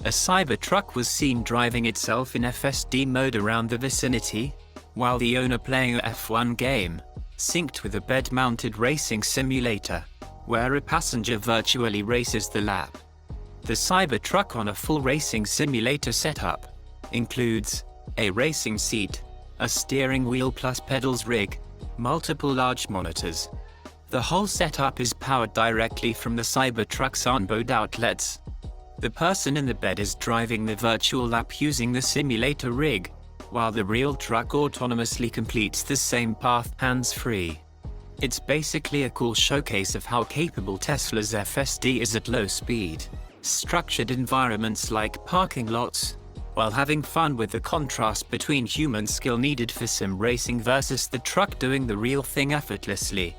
A Cybertruck was seen driving itself in FSD mode around the vicinity, while the owner playing a F1 game, synced with a bed-mounted racing simulator, where a passenger virtually races the lap. The Cybertruck on a full racing simulator setup includes a racing seat, a steering wheel plus pedals rig, multiple large monitors. The whole setup is powered directly from the Cybertruck's onboard outlets. The person in the bed is driving the virtual lap using the simulator rig, while the real truck autonomously completes the same path hands-free. It's basically a cool showcase of how capable Tesla's FSD is at low speed, structured environments like parking lots, while having fun with the contrast between human skill needed for sim racing versus the truck doing the real thing effortlessly.